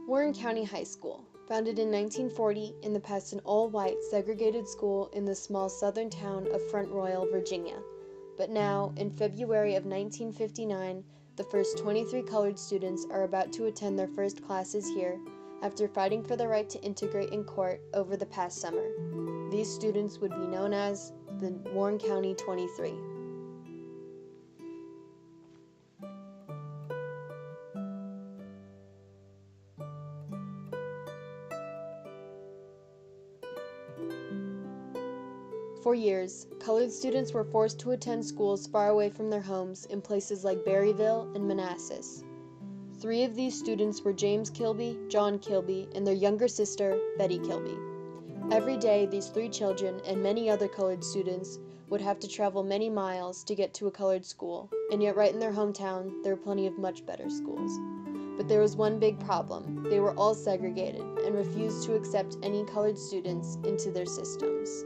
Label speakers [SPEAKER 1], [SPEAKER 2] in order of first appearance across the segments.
[SPEAKER 1] Warren County High School, founded in 1940 in the past an all-white segregated school in the small southern town of Front Royal, Virginia. But now, in February of 1959, the first 23 colored students are about to attend their first classes here after fighting for the right to integrate in court over the past summer. These students would be known as the Warren County 23. For years, colored students were forced to attend schools far away from their homes in places like Berryville and Manassas. 3 of these students were James Kilby, John Kilby, and their younger sister, Betty Kilby. Every day, these 3 children and many other colored students would have to travel many miles to get to a colored school, and yet right in their hometown, there were plenty of much better schools. But there was one big problem. They were all segregated and refused to accept any colored students into their systems.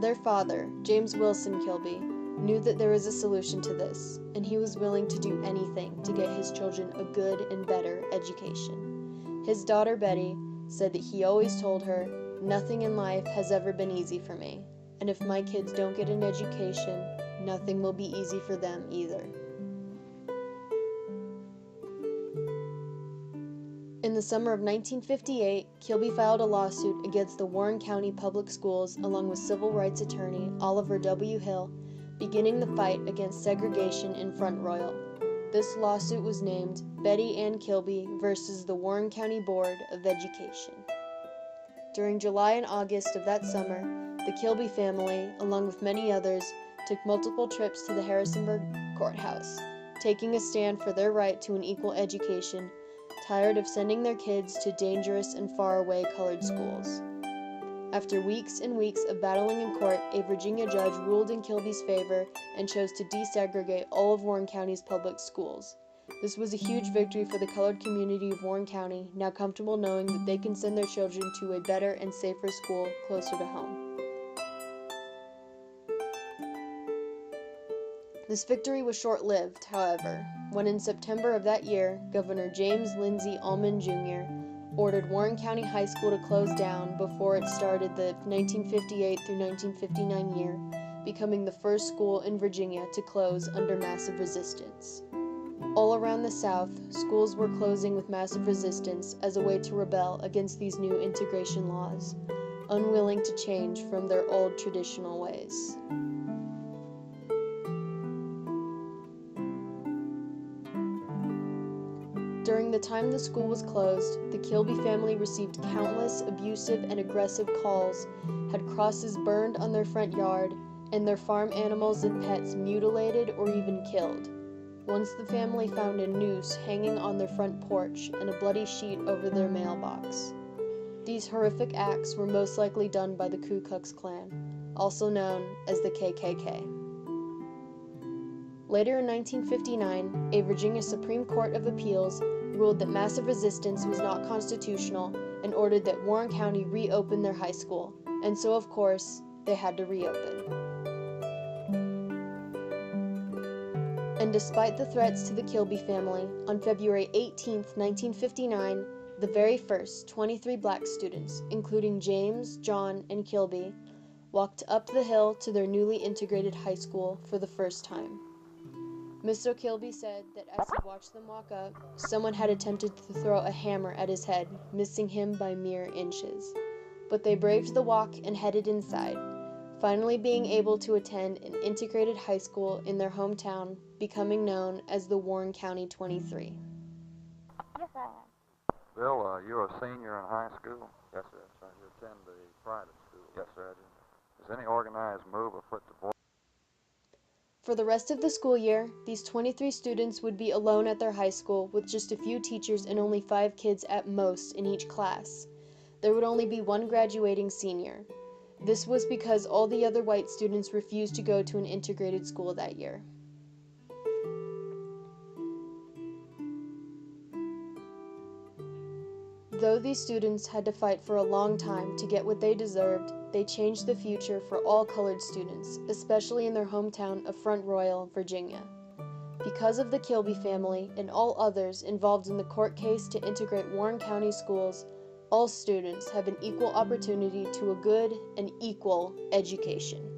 [SPEAKER 1] Their father, James Wilson Kilby, knew that there was a solution to this, and he was willing to do anything to get his children a good and better education. His daughter Betty said that he always told her, "Nothing in life has ever been easy for me, and if my kids don't get an education, nothing will be easy for them either." In the summer of 1958, Kilby filed a lawsuit against the Warren County Public Schools along with civil rights attorney Oliver W. Hill, beginning the fight against segregation in Front Royal. This lawsuit was named Betty Ann Kilby versus the Warren County Board of Education. During July and August of that summer, the Kilby family, along with many others, took multiple trips to the Harrisonburg courthouse, taking a stand for their right to an equal education, tired of sending their kids to dangerous and far-away colored schools. After weeks and weeks of battling in court, a Virginia judge ruled in Kilby's favor and chose to desegregate all of Warren County's public schools. This was a huge victory for the colored community of Warren County, now comfortable knowing that they can send their children to a better and safer school closer to home. This victory was short-lived, however, when in September of that year, Governor James Lindsay Almond Jr. ordered Warren County High School to close down before it started the 1958 through 1959 year, becoming the first school in Virginia to close under massive resistance. All around the South, schools were closing with massive resistance as a way to rebel against these new integration laws, unwilling to change from their old traditional ways. During the time the school was closed, the Kilby family received countless abusive and aggressive calls, had crosses burned on their front yard, and their farm animals and pets mutilated or even killed. Once the family found a noose hanging on their front porch and a bloody sheet over their mailbox. These horrific acts were most likely done by the Ku Klux Klan, also known as the KKK. Later in 1959, a Virginia Supreme Court of Appeals ruled that massive resistance was not constitutional and ordered that Warren County reopen their high school, and so of course, they had to reopen. And despite the threats to the Kilby family, on February 18, 1959, the very first 23 black students, including James, John, and Kilby, walked up the hill to their newly integrated high school for the first time. Mr. Kilby said that as he watched them walk up, someone had attempted to throw a hammer at his head, missing him by mere inches. But they braved the walk and headed inside, finally being able to attend an integrated high school in their hometown, becoming known as the Warren County 23.
[SPEAKER 2] Yes, I am. Bill, you're a senior in high school? Yes, sir. So you attend the private school? Yes, sir, I do. Is any organized move afoot to board?
[SPEAKER 1] For the rest of the school year, these 23 students would be alone at their high school with just a few teachers and only 5 kids at most in each class. There would only be one graduating senior. This was because all the other white students refused to go to an integrated school that year. Though these students had to fight for a long time to get what they deserved, they changed the future for all colored students, especially in their hometown of Front Royal, Virginia. Because of the Kilby family and all others involved in the court case to integrate Warren County schools, all students have an equal opportunity to a good and equal education.